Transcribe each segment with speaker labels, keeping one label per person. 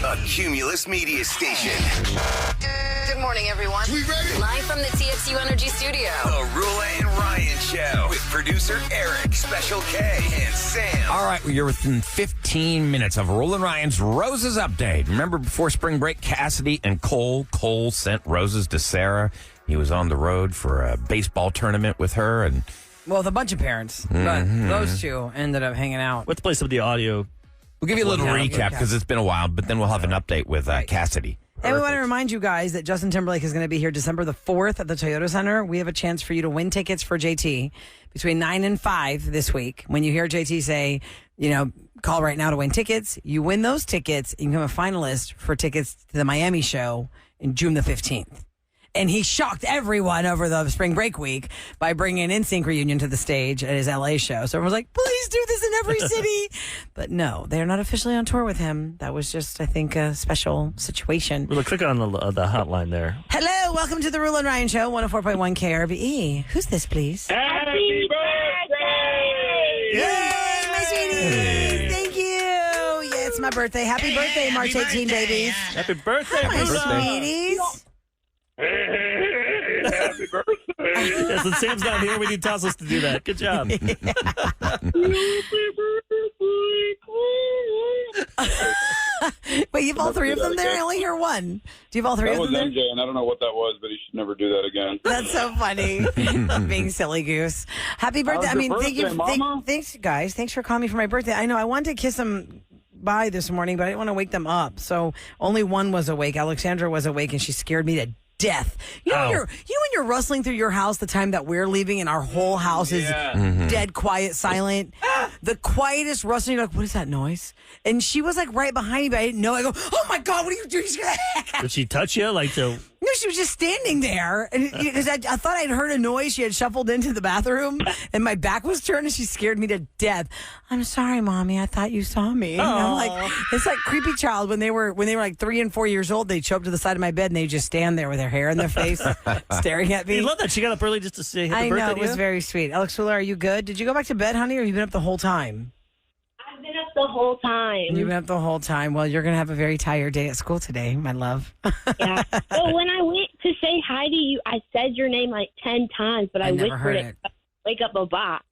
Speaker 1: a Cumulus media station.
Speaker 2: Good morning, everyone.
Speaker 1: We ready?
Speaker 2: Live from the TXU Energy Studio.
Speaker 1: The Roula and Ryan Show with producer Eric, Special K, and Sam.
Speaker 3: All right, well, you're within 15 minutes of Roula and Ryan's Roses Update. Remember before spring break, Cassidy and Cole sent roses to Sarah. He was on the road for a baseball tournament with her. And
Speaker 4: well, with a bunch of parents, but those two ended up hanging out.
Speaker 5: Let's play some of the audio.
Speaker 3: We'll give you a little recap because it's been a while, but then we'll have an update with Cassidy.
Speaker 4: And we want to remind you guys that Justin Timberlake is going to be here December the 4th at the Toyota Center. We have a chance for you to win tickets for JT between 9 and 5 this week. When you hear JT say, call right now to win tickets, you win those tickets. You become a finalist for tickets to the Miami show in June the 15th. And he shocked everyone over the spring break week by bringing an NSYNC reunion to the stage at his LA show. So everyone was like, please do this in every city. But no, they're not officially on tour with him. That was just, I think, a special situation.
Speaker 5: We'll click on the hotline there.
Speaker 4: Hello, welcome to the Rumours and Ryan Show, 104.1 KRBE. Who's this, please?
Speaker 6: Happy birthday!
Speaker 4: Yay, my sweeties! Thank you. Yeah, it's my birthday. Happy birthday, March 18, babies.
Speaker 5: Happy birthday,
Speaker 4: My
Speaker 5: Bruno.
Speaker 4: sweeties.
Speaker 6: Hey, happy birthday!
Speaker 5: Yes, and Sam's not here. We need Tassos to do that. Good job.
Speaker 4: Wait, you have all three of them there? I only hear one. Do you have all three
Speaker 6: That
Speaker 4: of
Speaker 6: was
Speaker 4: them there?
Speaker 6: MJ, and I don't know what that was, but he should never do that again.
Speaker 4: That's so funny. Being silly goose. Happy birthday.
Speaker 6: How's your birthday, Mama?
Speaker 4: Thanks, guys. Thanks for calling me for my birthday. I know I wanted to kiss them bye this morning, but I didn't want to wake them up. So only one was awake. Alexandra was awake, and she scared me to death. You know when you're rustling through your house the time that we're leaving and our whole house is dead quiet, silent. The quietest rustling, you're like, what is that noise? And she was like right behind me, but I didn't know. I go, oh my God, what are you doing?
Speaker 5: Did she touch you?
Speaker 4: No, she was just standing there. Because I thought I'd heard a noise. She had shuffled into the bathroom, and my back was turned, and she scared me to death. I'm sorry, Mommy. I thought you saw me. And I'm like, it's like creepy child when they were like 3 and 4 years old. They show up to the side of my bed, and they just stand there with their hair in their face, staring at me.
Speaker 5: You love that. She got up early just to say happy
Speaker 4: I
Speaker 5: birthday
Speaker 4: know, it
Speaker 5: to
Speaker 4: was
Speaker 5: you?
Speaker 4: very sweet. Alex Rumours, are you good? Did you go back to bed, honey, or have you been up the whole time?
Speaker 7: I've been up the whole time.
Speaker 4: You've been up the whole time. Well, you're going to have a very tired day at school today, my love.
Speaker 7: Yeah. Well, when I went to say hi to you, I said your name like 10 times, but I
Speaker 4: never
Speaker 7: whispered
Speaker 4: heard
Speaker 7: it.
Speaker 4: it.
Speaker 7: Wake up a box.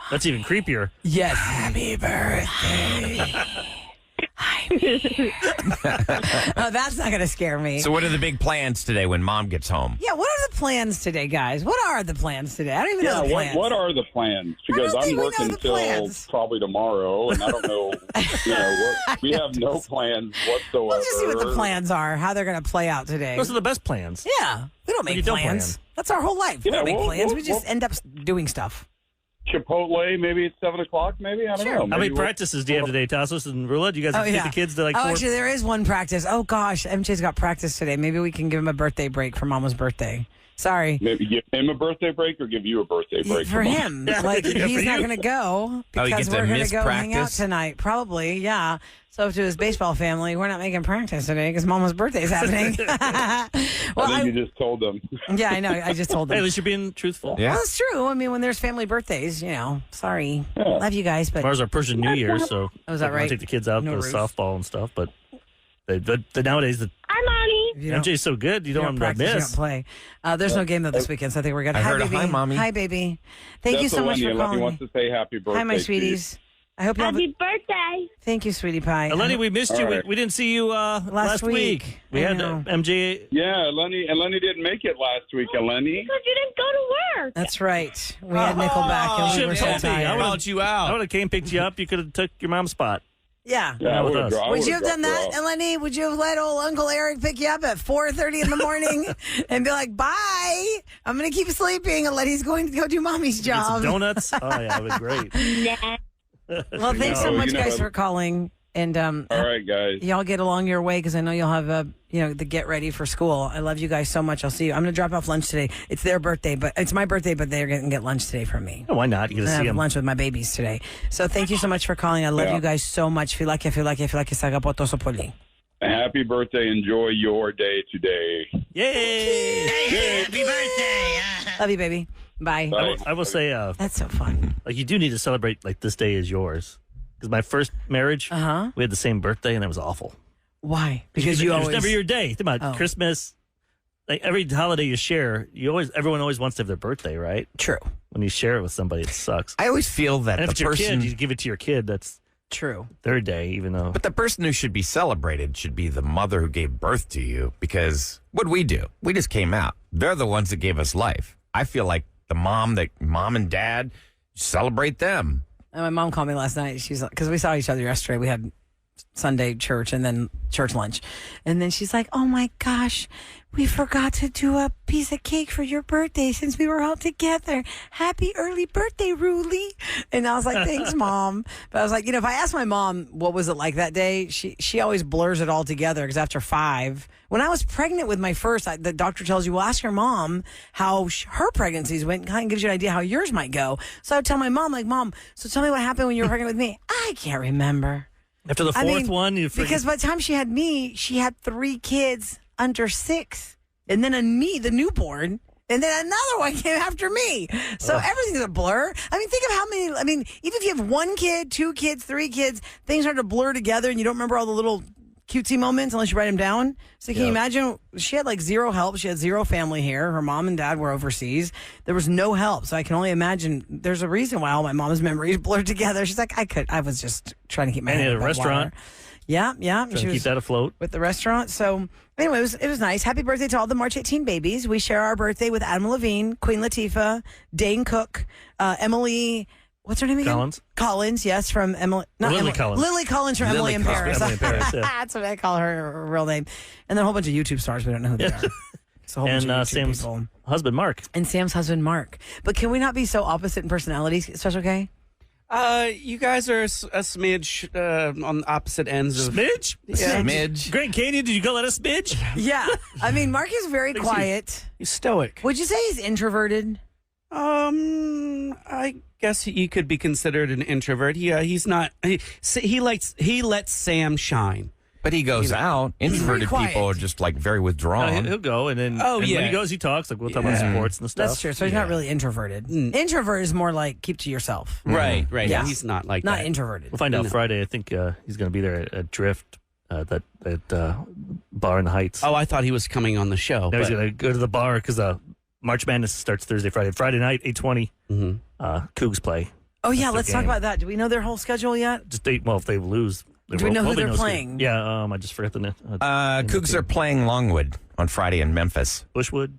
Speaker 5: That's even creepier.
Speaker 4: Yes. Happy birthday. Oh, that's not going to scare me.
Speaker 3: so what are the big plans today when Mom gets home?
Speaker 4: Yeah, what are the plans today, guys? What are the plans today? I don't even know the plans.
Speaker 6: What are the plans? Because
Speaker 4: don't
Speaker 6: I'm
Speaker 4: think we know
Speaker 6: working
Speaker 4: the
Speaker 6: till
Speaker 4: plans.
Speaker 6: probably tomorrow, and I don't know. We have no plans whatsoever.
Speaker 4: We'll just see what the plans are, how they're going to play out today.
Speaker 5: Those are the best plans.
Speaker 4: Yeah, we don't make
Speaker 5: you don't
Speaker 4: plans.
Speaker 5: plan.
Speaker 4: That's our whole life. We
Speaker 6: Yeah,
Speaker 4: don't make
Speaker 6: we'll-
Speaker 4: plans.
Speaker 6: we'll-
Speaker 4: We just end up doing stuff.
Speaker 6: Chipotle, maybe it's 7 o'clock. Maybe I don't know.
Speaker 5: How many
Speaker 6: Maybe we'll-
Speaker 5: practices do you have today, Tassos and Roula? Do you guys take the kids to
Speaker 4: Oh,
Speaker 5: four?
Speaker 4: actually, there is one practice. Oh, gosh. MJ's got practice today. Maybe we can give him a birthday break for Mama's birthday. Sorry.
Speaker 6: Maybe give him a birthday break or give you a birthday break
Speaker 4: For him. Like,
Speaker 5: Yeah,
Speaker 4: he's
Speaker 5: for
Speaker 4: not
Speaker 5: you.
Speaker 4: going to go
Speaker 3: Oh, he
Speaker 4: because
Speaker 3: gets to
Speaker 4: we're going to
Speaker 3: miss
Speaker 4: go hang out
Speaker 3: practice?
Speaker 4: tonight. Probably, yeah. So to his baseball family, we're not making practice today because Mama's birthday is happening.
Speaker 6: I think you just told them.
Speaker 4: Yeah, I know. I just told
Speaker 5: Hey,
Speaker 4: them.
Speaker 5: at least you're being truthful.
Speaker 3: Yeah.
Speaker 4: Well, it's true. I mean, when there's family birthdays, sorry.
Speaker 6: Yeah.
Speaker 4: Love you guys, but
Speaker 5: Ours are Persian New Year, so
Speaker 4: Oh, is that
Speaker 5: I wanna
Speaker 4: right?
Speaker 5: take the kids out
Speaker 4: No
Speaker 5: to
Speaker 4: roof.
Speaker 5: softball and stuff. But nowadays, the
Speaker 7: Hi, Mommy.
Speaker 4: if you don't-
Speaker 5: MJ's so good, you don't want him to
Speaker 4: practice, you
Speaker 5: miss.
Speaker 4: don't play. There's no game though this weekend, so I think we're good.
Speaker 3: I
Speaker 4: Hi,
Speaker 3: heard a
Speaker 4: baby.
Speaker 3: hi, Mommy.
Speaker 4: Hi, baby. Thank you
Speaker 6: That's
Speaker 4: so much
Speaker 6: Eleni.
Speaker 4: for
Speaker 6: Eleni
Speaker 4: calling
Speaker 6: wants
Speaker 4: me.
Speaker 6: to say happy birthday.
Speaker 4: Hi, my
Speaker 6: to you.
Speaker 4: sweeties. I hope you have.
Speaker 7: Happy birthday.
Speaker 4: Thank you, sweetie pie.
Speaker 5: Eleni, we missed you.
Speaker 6: All right.
Speaker 5: We didn't see you last week. We
Speaker 4: I
Speaker 5: had
Speaker 4: know.
Speaker 5: MJ.
Speaker 6: Yeah, Eleni didn't make it last week, Eleni.
Speaker 7: Because you didn't go to work.
Speaker 4: That's right. We had Nickelback, and we
Speaker 5: should've
Speaker 4: were so
Speaker 5: told me. I
Speaker 4: tired.
Speaker 5: would've-
Speaker 3: you
Speaker 5: I
Speaker 3: out.
Speaker 5: would have came picked you up. You could have took your mom's spot.
Speaker 4: Yeah.
Speaker 6: Yeah, I
Speaker 5: Not with
Speaker 6: would've
Speaker 5: us.
Speaker 6: dro- I
Speaker 4: Would you
Speaker 6: would've
Speaker 4: have done
Speaker 6: dropped
Speaker 4: that,
Speaker 6: her off.
Speaker 4: Eleni? Would you have let old Uncle Eric pick you up at 4:30 in the morning and be like, "Bye, I'm going to keep sleeping," and let he's going to go do mommy's
Speaker 5: Get some
Speaker 4: job?
Speaker 5: donuts. Oh yeah, that would be great.
Speaker 7: Nah.
Speaker 4: Well, thanks so
Speaker 6: No,
Speaker 4: much,
Speaker 6: you know
Speaker 4: guys,
Speaker 6: what?
Speaker 4: for calling. And
Speaker 6: All right, guys.
Speaker 4: y'all get along your way because I know you'll have the get ready for school. I love you guys so much. I'll see you. I'm going to drop off lunch today. It's their birthday, but it's my birthday, but they're going to get lunch today from me.
Speaker 5: Oh, why not? You get
Speaker 4: I'm
Speaker 5: to
Speaker 4: gonna
Speaker 5: see
Speaker 4: have
Speaker 5: him.
Speaker 4: lunch with my babies today. So thank you so much for calling. I love
Speaker 6: Yeah.
Speaker 4: you guys so much. Feel like saga potoso poli.
Speaker 6: Happy birthday. Enjoy your day today.
Speaker 5: Yay!
Speaker 4: Love you, baby. Bye.
Speaker 6: Bye.
Speaker 5: I will say,
Speaker 4: That's so fun.
Speaker 5: like you do need to celebrate like this day is yours. Because my first marriage, we had the same birthday, and that was awful.
Speaker 4: Why? Because you
Speaker 5: it was
Speaker 4: always
Speaker 5: never your day. Think about Christmas. Like every holiday you share, everyone always wants to have their birthday, right?
Speaker 4: True.
Speaker 5: When you share it with somebody, it sucks.
Speaker 3: I always feel that
Speaker 5: And if
Speaker 3: the
Speaker 5: it's your
Speaker 3: person,
Speaker 5: kid, you give it to your kid. That's
Speaker 4: True.
Speaker 5: their day, even though.
Speaker 3: but the person who should be celebrated should be the mother who gave birth to you. Because what we do, we just came out. They're the ones that gave us life. I feel like the mom and dad celebrate them.
Speaker 4: And my mom called me last night. She's like, because we saw each other yesterday. We had Sunday church and then church lunch. And then she's like, oh my gosh, we forgot to do a piece of cake for your birthday since we were all together. Happy early birthday, Ruly. And I was like, thanks, Mom. But I was like, if I asked my mom what was it like that day, she always blurs it all together because after 5, when I was pregnant with my first, the doctor tells you, well, ask your mom how her pregnancies went, kind of gives you an idea how yours might go. So I would tell my mom, like, Mom, so tell me what happened when you were pregnant with me. I can't remember.
Speaker 5: After the fourth one,
Speaker 4: because by the time she had me, she had 3 kids under 6, and then me, the newborn, and then another one came after me. So everything's a blur. Think of how many. Even if you have 1 kid, 2 kids, 3 kids, things start to blur together, and you don't remember all the little cutesy moments unless you write them down. So can you imagine? She had like 0 help. She had 0 family here. Her mom and dad were overseas. There was no help. So I can only imagine there's a reason why all my mom's memories blurred together. She's like, I was just trying to keep my head
Speaker 5: at a
Speaker 4: above
Speaker 5: restaurant.
Speaker 4: water. Yeah.
Speaker 5: Trying to keep that afloat.
Speaker 4: With the restaurant. So anyway, it was nice. Happy birthday to all the March 18 babies. We share our birthday with Adam Levine, Queen Latifah, Dane Cook, Emily. What's her name again?
Speaker 5: Collins,
Speaker 4: yes, from Emily. Not
Speaker 5: Lily
Speaker 4: Emily,
Speaker 5: Collins.
Speaker 4: Lily Collins from Emily in Paris.
Speaker 5: Emily in Paris, yeah.
Speaker 4: That's what I call her real name. And then a whole bunch of YouTube stars. We don't know who they are. It's a whole bunch of YouTube
Speaker 5: Sam's
Speaker 4: people.
Speaker 5: husband, Mark.
Speaker 4: And Sam's husband, Mark. But can we not be so opposite in personalities, Special K?
Speaker 8: You guys are a smidge on opposite ends of
Speaker 5: Smidge?
Speaker 8: Yeah.
Speaker 3: Smidge.
Speaker 5: Grand Canyon, did you call that a smidge?
Speaker 4: Yeah. Mark is very quiet.
Speaker 8: He's stoic.
Speaker 4: Would you say he's introverted?
Speaker 8: I guess he could be considered an introvert. He's not. He lets Sam shine.
Speaker 3: But he goes out. Introverted
Speaker 4: quiet.
Speaker 3: people are just like very withdrawn.
Speaker 5: He'll go, and then
Speaker 8: Oh,
Speaker 5: and
Speaker 8: yeah.
Speaker 5: when he goes, he talks. Like, we'll talk about sports and stuff.
Speaker 4: That's true. So he's not really introverted. Introvert is more like keep to yourself.
Speaker 8: Right.
Speaker 4: Yeah.
Speaker 8: He's not like
Speaker 4: Not
Speaker 8: that.
Speaker 4: introverted.
Speaker 5: We'll find out Friday. I think he's going to be there at Drift, that bar in the Heights.
Speaker 8: Oh, I thought he was coming on the show.
Speaker 5: Now he's
Speaker 8: but-
Speaker 5: going to go to the bar because March Madness starts Thursday, Friday. Friday night, 8:20, Cougs play.
Speaker 4: Oh, yeah.
Speaker 5: That's their
Speaker 4: Let's talk
Speaker 5: game.
Speaker 4: about that. Do we know their whole schedule yet?
Speaker 5: If they lose.
Speaker 4: Do we know who they're playing?
Speaker 5: Yeah, I just forgot the name.
Speaker 3: Cougs are playing Longwood on Friday in Memphis.
Speaker 5: Bushwood?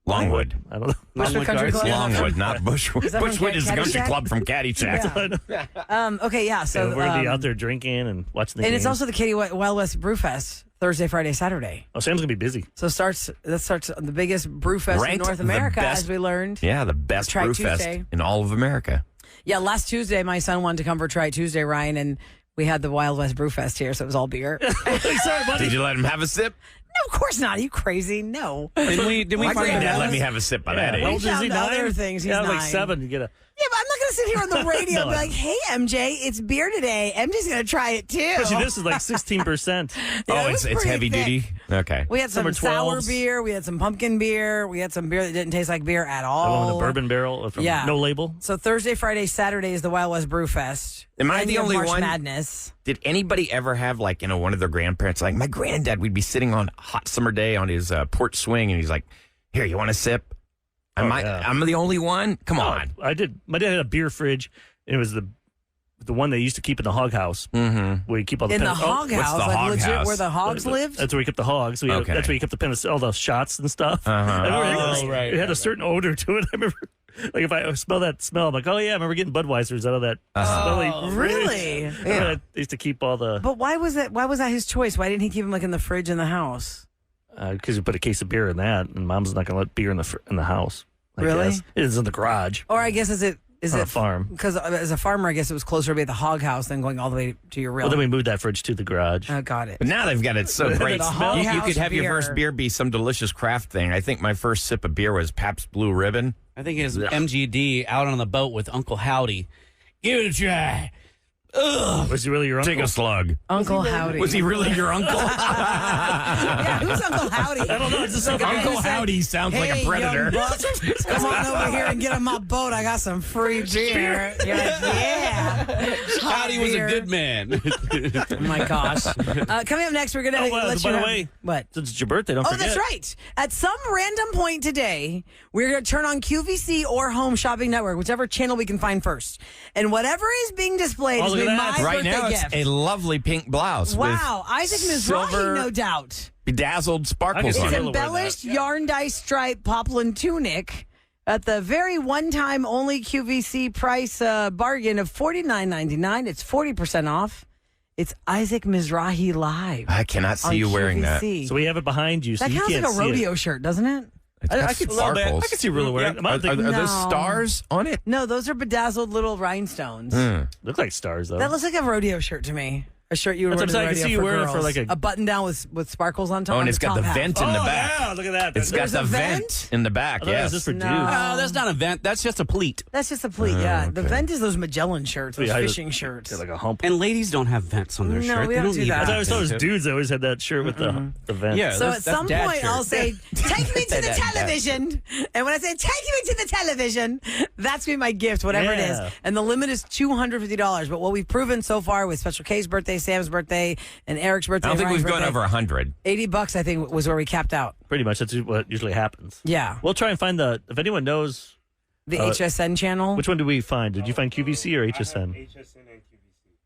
Speaker 3: Longwood.
Speaker 5: I don't know.
Speaker 4: Bushwick Country Club?
Speaker 3: Longwood, not Bushwood.
Speaker 4: Is that from
Speaker 3: Bushwood is a country
Speaker 4: Caddyshack?
Speaker 3: club from Caddyshack.
Speaker 4: Okay, yeah. So
Speaker 5: So we're going to be out there drinking and watching the
Speaker 4: and
Speaker 5: games.
Speaker 4: it's also the Katy Wild West Brew Fest Thursday, Friday, Saturday.
Speaker 5: Oh, Sam's going to be busy.
Speaker 4: So that starts the biggest brew fest in
Speaker 3: Ranked
Speaker 4: North
Speaker 3: the
Speaker 4: America,
Speaker 3: best-
Speaker 4: as we learned.
Speaker 3: Yeah, the best
Speaker 4: Try
Speaker 3: brew fest
Speaker 4: Tuesday.
Speaker 3: in all of America.
Speaker 4: Yeah, last Tuesday, my son wanted to come for Try Tuesday, Ryan, and we had the Wild West Brew Fest here, so it was all beer.
Speaker 5: Sorry, buddy.
Speaker 3: Did you let him have a sip?
Speaker 4: No, of course not. Are you crazy? No.
Speaker 8: Did we
Speaker 3: My
Speaker 8: find
Speaker 3: granddad
Speaker 8: out?
Speaker 3: let me have a sip by that
Speaker 5: How
Speaker 3: age.
Speaker 5: old is he?
Speaker 4: found
Speaker 5: 9?
Speaker 4: other things. He's
Speaker 5: yeah, like
Speaker 4: 9.
Speaker 5: 7. You get a.
Speaker 4: Yeah, but I'm not going to sit here on the radio and be like, hey, MJ, it's beer today. MJ's going to try it too.
Speaker 5: Especially this is like 16%.
Speaker 4: Yeah,
Speaker 3: Oh,
Speaker 4: it was
Speaker 3: it's
Speaker 4: pretty
Speaker 3: heavy
Speaker 4: thick.
Speaker 3: duty? Okay.
Speaker 4: We had some
Speaker 5: Some are
Speaker 4: sour
Speaker 5: 12s.
Speaker 4: beer. We had some pumpkin beer. We had some beer that didn't taste like beer at
Speaker 5: The one
Speaker 4: all.
Speaker 5: with the bourbon barrel from
Speaker 4: Yeah.
Speaker 5: No Label.
Speaker 4: So Thursday, Friday, Saturday is the Wild West Brew Fest.
Speaker 3: Am I
Speaker 4: Then
Speaker 3: the
Speaker 4: you have
Speaker 3: only
Speaker 4: March
Speaker 3: one?
Speaker 4: Madness.
Speaker 3: Did anybody ever have one of their grandparents, like my granddad, we'd be sitting on a hot summer day on his porch swing and he's like, here, you want a sip?
Speaker 5: Yeah.
Speaker 3: I'm the only one? Come on.
Speaker 5: I did. My dad had a beer fridge. And it was the one they used to keep in the hog house.
Speaker 3: Mm-hmm.
Speaker 5: Where you keep all the
Speaker 4: In the
Speaker 5: pen-
Speaker 4: hog
Speaker 3: what's
Speaker 4: house,
Speaker 3: the
Speaker 4: like
Speaker 3: hog
Speaker 4: legit
Speaker 3: house?
Speaker 4: where the hogs lived.
Speaker 5: That's where we kept the hogs. So
Speaker 3: Okay.
Speaker 5: That's where you kept all the shots and stuff.
Speaker 3: Uh-huh.
Speaker 5: I remember
Speaker 8: Oh, right,
Speaker 5: It had a
Speaker 8: right,
Speaker 5: certain odor to it. I remember, like if I smell that smell, I'm like, oh yeah, I remember getting Budweisers out of that smelly fridge.
Speaker 4: Really?
Speaker 5: Yeah. They used to keep all the
Speaker 4: But why was that his choice? Why didn't he keep them like in the fridge in the house?
Speaker 5: because you put a case of beer in that, and Mom's not going to let beer in the house. I
Speaker 4: Really?
Speaker 5: guess. It is in the garage.
Speaker 4: Or I guess is it
Speaker 5: On a farm.
Speaker 4: Because as a farmer, I guess it was closer to be at the hog house than going all the way to your real.
Speaker 5: Well, then we moved that fridge to the garage.
Speaker 4: Oh, got it.
Speaker 3: But now they've got it so great.
Speaker 4: The hog
Speaker 3: You
Speaker 4: house
Speaker 3: could have your
Speaker 4: beer.
Speaker 3: first beer be some delicious craft thing. I think my first sip of beer was Pabst Blue Ribbon.
Speaker 8: I think it was MGD out on the boat with Uncle Howdy. Give it a try.
Speaker 5: Was he really your uncle?
Speaker 3: Take a slug.
Speaker 4: Uncle Howdy.
Speaker 3: Was he really your uncle?
Speaker 4: Yeah, who's Uncle Howdy?
Speaker 5: I don't know. It's just something.
Speaker 3: Uncle Howdy sounds like a predator.
Speaker 4: Young buck, come on over here and get on my boat. I got some free beer. You're like, yeah.
Speaker 8: Howdy was a
Speaker 4: beer.
Speaker 8: good man.
Speaker 4: Oh my gosh. Coming up next, we're going to let you
Speaker 5: by the
Speaker 4: know.
Speaker 5: way,
Speaker 4: What?
Speaker 5: since it's your birthday, don't
Speaker 4: Oh,
Speaker 5: forget.
Speaker 4: that's right. At some random point today, we're going to turn on QVC or Home Shopping Network, whichever channel we can find first. And whatever is being displayed is
Speaker 5: look
Speaker 4: going to be
Speaker 5: at that.
Speaker 4: my
Speaker 3: Right
Speaker 4: birthday
Speaker 3: now,
Speaker 4: gift.
Speaker 3: it's a lovely pink blouse.
Speaker 4: Wow. Isaac
Speaker 3: with
Speaker 4: Mizrahi,
Speaker 3: silver
Speaker 4: no doubt.
Speaker 3: bedazzled sparkles
Speaker 5: I
Speaker 3: on
Speaker 4: It's
Speaker 5: can
Speaker 3: it.
Speaker 5: wear
Speaker 4: embellished
Speaker 5: that.
Speaker 4: yarn dye stripe poplin tunic at the very one-time only QVC price bargain of $49.99. It's 40% off. It's Isaac Mizrahi live.
Speaker 3: I cannot see
Speaker 4: on
Speaker 3: you wearing that.
Speaker 4: QVC.
Speaker 5: So we have it behind you, so
Speaker 4: That
Speaker 5: you
Speaker 4: counts
Speaker 5: can't
Speaker 4: like a
Speaker 5: see it.
Speaker 4: rodeo shirt, doesn't it?
Speaker 3: It's
Speaker 5: I
Speaker 3: got
Speaker 5: could see that.
Speaker 3: sparkles.
Speaker 5: I could see Ruler wearing it.
Speaker 3: Are those
Speaker 4: No.
Speaker 3: stars on it?
Speaker 4: No, those are bedazzled little rhinestones.
Speaker 5: Look like stars, though.
Speaker 4: That looks like a rodeo shirt to me. A shirt you would
Speaker 5: That's
Speaker 4: wear
Speaker 5: what I'm
Speaker 4: to the
Speaker 5: saying. I can see you
Speaker 4: rodeo
Speaker 5: wearing it for
Speaker 4: girls.
Speaker 5: like a-
Speaker 4: button down with sparkles on top.
Speaker 3: Oh,
Speaker 4: on
Speaker 3: and it's got
Speaker 4: top
Speaker 3: the
Speaker 4: half.
Speaker 3: vent in the back.
Speaker 5: Yeah, look at that.
Speaker 3: It's got
Speaker 4: There's
Speaker 3: the
Speaker 4: a
Speaker 3: vent
Speaker 4: vent?
Speaker 3: in the back,
Speaker 5: I thought it
Speaker 3: yes.
Speaker 5: was just for
Speaker 4: No.
Speaker 5: dudes.
Speaker 8: No, that's not a vent. That's just a pleat.
Speaker 4: That's just a pleat, yeah. The
Speaker 3: okay.
Speaker 4: vent is those Magellan shirts, those
Speaker 5: Yeah,
Speaker 4: fishing shirts.
Speaker 5: Like a hump.
Speaker 8: And ladies don't have vents on their
Speaker 4: No,
Speaker 8: shirt.
Speaker 4: we
Speaker 8: They
Speaker 4: don't do
Speaker 8: need
Speaker 4: that.
Speaker 5: I thought it was
Speaker 8: vents.
Speaker 5: those dudes that always had that shirt with the vent.
Speaker 8: Yeah.
Speaker 4: So
Speaker 8: that's-
Speaker 4: at some
Speaker 8: that's dad
Speaker 4: point,
Speaker 8: shirt.
Speaker 4: I'll say, take me to the
Speaker 3: Dad.
Speaker 4: television. And when I say, take me to the television, that's going to be my gift, whatever it
Speaker 5: Yeah.
Speaker 4: is. And the limit is $250. But what we've proven so far with Special K's birthday, Sam's birthday, and Eric's birthday,
Speaker 3: I don't think
Speaker 4: Ryan's
Speaker 3: we've gone
Speaker 4: birthday,
Speaker 3: over 100.
Speaker 4: $80, I think, was where we capped out.
Speaker 5: Pretty much. That's what usually happens.
Speaker 4: Yeah.
Speaker 5: We'll try and find if anyone knows,
Speaker 4: The HSN channel.
Speaker 5: which one did we find? Did you find QVC or HSN?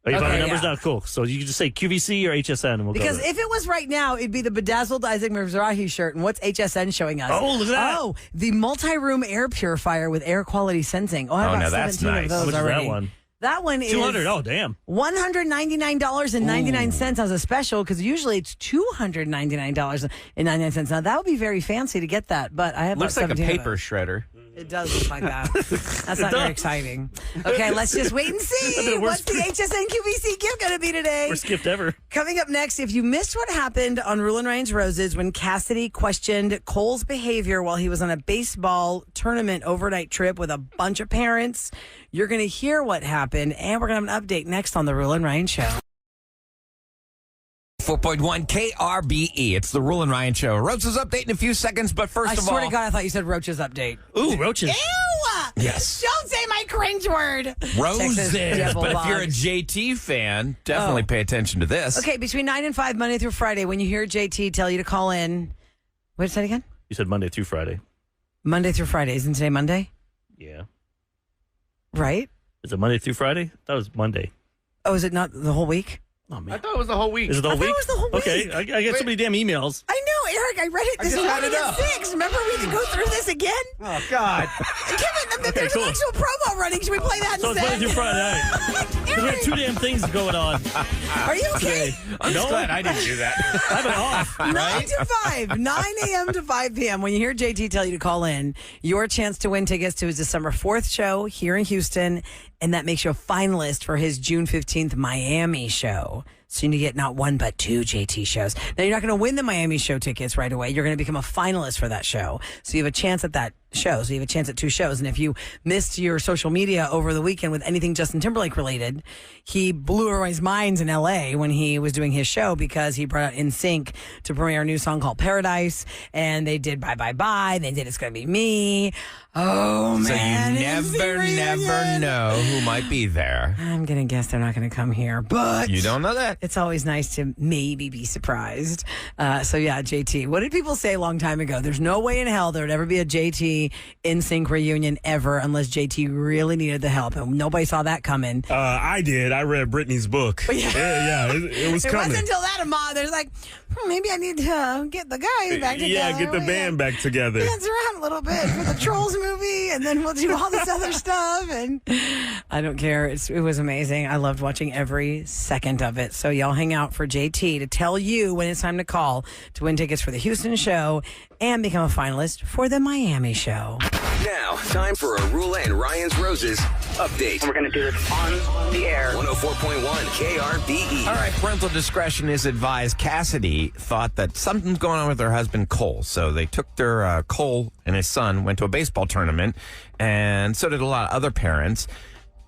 Speaker 5: Oh, you found
Speaker 4: Okay,
Speaker 5: the numbers
Speaker 4: yeah.
Speaker 5: now? Cool. So you can just say QVC or HSN and we'll
Speaker 4: Because
Speaker 5: go.
Speaker 4: if it was right now, it'd be the bedazzled Isaac Mizrahi shirt. And what's HSN showing us?
Speaker 5: Oh, look at that.
Speaker 4: Oh, the multi-room air purifier with air quality sensing. Oh, I
Speaker 3: Oh,
Speaker 4: got
Speaker 3: now that's
Speaker 4: 17
Speaker 3: nice.
Speaker 4: of
Speaker 5: How
Speaker 4: those
Speaker 5: much is
Speaker 4: already.
Speaker 5: that one?
Speaker 4: That one is
Speaker 5: 200. Oh, damn.
Speaker 4: $199.99 as a special because usually it's $299.99. Now that would be very fancy to get that, but I have
Speaker 8: Looks
Speaker 4: about
Speaker 8: like a
Speaker 4: 17 of
Speaker 8: paper
Speaker 4: it.
Speaker 8: shredder.
Speaker 4: It does look like that. That's not very exciting. Okay, let's just wait and see.
Speaker 5: The
Speaker 4: What's
Speaker 5: worst-
Speaker 4: the HSN QVC gift going to be today?
Speaker 5: Worst gift ever.
Speaker 4: Coming up next, if you missed what happened on Rule and Ryan's Roses when Cassidy questioned Cole's behavior while he was on a baseball tournament overnight trip with a bunch of parents, you're going to hear what happened, and we're going to have an update next on the Rule and Ryan Show.
Speaker 3: 4.1 KRBE. It's the Rule and Ryan Show. Roach's update in a few seconds, but first
Speaker 4: I
Speaker 3: of
Speaker 4: swear
Speaker 3: all,
Speaker 4: to God, I thought you said Roach's update.
Speaker 5: Ooh, roaches.
Speaker 4: Ew!
Speaker 3: Yes.
Speaker 4: Don't say my cringe word.
Speaker 3: roses.
Speaker 4: Texas devil
Speaker 3: But if you're a
Speaker 4: bugs.
Speaker 3: JT fan, definitely pay attention to this.
Speaker 4: Okay, between 9 and 5, Monday through Friday, when you hear JT tell you to call in. Wait a second again?
Speaker 5: You said Monday through Friday.
Speaker 4: Monday through Friday. Isn't today Monday?
Speaker 5: Yeah.
Speaker 4: Right?
Speaker 5: Is it Monday through Friday? That was Monday.
Speaker 4: Oh, is it not the whole week?
Speaker 5: Oh,
Speaker 8: I
Speaker 5: man.
Speaker 8: thought it was the whole week.
Speaker 5: Is it the whole
Speaker 4: thought it
Speaker 5: week?
Speaker 4: was the whole week.
Speaker 5: Okay. I get so many damn emails.
Speaker 4: I know, Eric. I read it this
Speaker 8: just
Speaker 4: morning
Speaker 8: added
Speaker 4: at
Speaker 8: up.
Speaker 4: 6. Remember, we could go through this again?
Speaker 8: Oh, God.
Speaker 4: Kevin, there's
Speaker 5: cool.
Speaker 4: an actual promo running. Should we play that
Speaker 5: So it's Monday
Speaker 4: instead?
Speaker 5: through Friday. All right. 'Cause we had two damn things going on
Speaker 4: Are you okay?
Speaker 5: today.
Speaker 3: I'm just glad I didn't do that.
Speaker 5: I have it off.
Speaker 4: 9 to 5, 9 a.m. to 5 p.m. When you hear JT tell you to call in, your chance to win tickets to his December 4th show here in Houston, and that makes you a finalist for his June 15th Miami show. So you get not one, but 2 JT shows. Now, you're not going to win the Miami show tickets right away. You're going to become a finalist for that show. So you have a chance at that show. So you have a chance at 2 shows. And if you missed your social media over the weekend with anything Justin Timberlake related, he blew everybody's minds in LA when he was doing his show because he brought out NSYNC to premiere a new song called Paradise. And they did Bye Bye Bye. They did It's Gonna Be Me. Oh,
Speaker 3: So
Speaker 4: man.
Speaker 3: you never, never know who might be there.
Speaker 4: I'm going to guess they're not going to come here, but
Speaker 3: You don't know that.
Speaker 4: it's always nice to maybe be surprised. So yeah, JT. What did people say a long time ago? There's no way in hell there would ever be a JT NSYNC reunion ever unless JT really needed the help, and nobody saw that coming.
Speaker 9: I did. I read Britney's book. Yeah, it was
Speaker 4: It
Speaker 9: coming.
Speaker 4: wasn't until that Ahmad, there's like, maybe I need to get the guys back together.
Speaker 9: Yeah, get the band back together.
Speaker 4: Dance around a little bit for the Trolls movie, and then we'll do all this other stuff. And I don't care. It was amazing. I loved watching every second of it. So y'all hang out for JT to tell you when it's time to call to win tickets for the Houston show and become a finalist for the Miami show.
Speaker 1: Now, time for a Rula and Ryan's Roses update.
Speaker 10: We're going to do this on the air.
Speaker 1: 104.1 KRBE.
Speaker 3: All right, parental discretion is advised. Cassidy thought that something's going on with her husband, Cole. So they took their Cole and his son went to a baseball tournament, and so did a lot of other parents.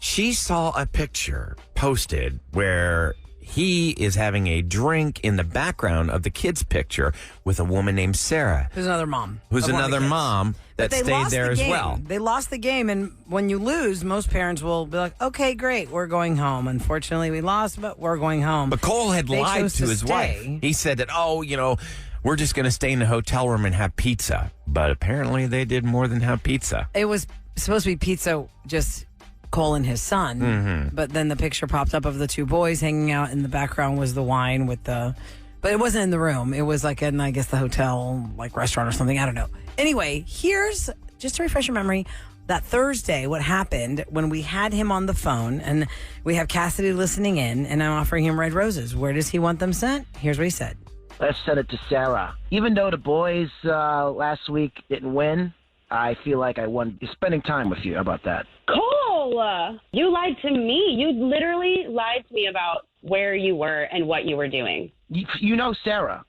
Speaker 3: She saw a picture posted where he is having a drink in the background of the kid's picture with a woman named Sarah.
Speaker 4: Who's another mom.
Speaker 3: Who's
Speaker 4: of one of the
Speaker 3: another
Speaker 4: kids.
Speaker 3: mom that
Speaker 4: But they
Speaker 3: stayed
Speaker 4: lost
Speaker 3: there
Speaker 4: the
Speaker 3: as
Speaker 4: game.
Speaker 3: well.
Speaker 4: They lost the game, and when you lose, most parents will be like, okay, great, we're going home. Unfortunately, we lost, but we're going home.
Speaker 3: But Cole had
Speaker 4: They
Speaker 3: lied
Speaker 4: chose
Speaker 3: to his wife.
Speaker 4: stay.
Speaker 3: He said that, we're just going to stay in the hotel room and have pizza. But apparently they did more than have pizza.
Speaker 4: It was supposed to be pizza, just Cole and his son.
Speaker 3: Mm-hmm.
Speaker 4: But then the picture popped up of the two boys hanging out. In the background was the wine with the... But it wasn't in the room. It was like in, I guess, the hotel, like restaurant or something. I don't know. Anyway, here's, just to refresh your memory, that Thursday, what happened when we had him on the phone, and we have Cassidy listening in, and I'm offering him red roses. Where does he want them sent? Here's what he said.
Speaker 11: Let's send it to Sarah. Even though the boys last week didn't win, I feel like I won spending time with you. How about that?
Speaker 10: Cole, you lied to me. You literally lied to me about where you were and what you were doing.
Speaker 11: You know Sarah.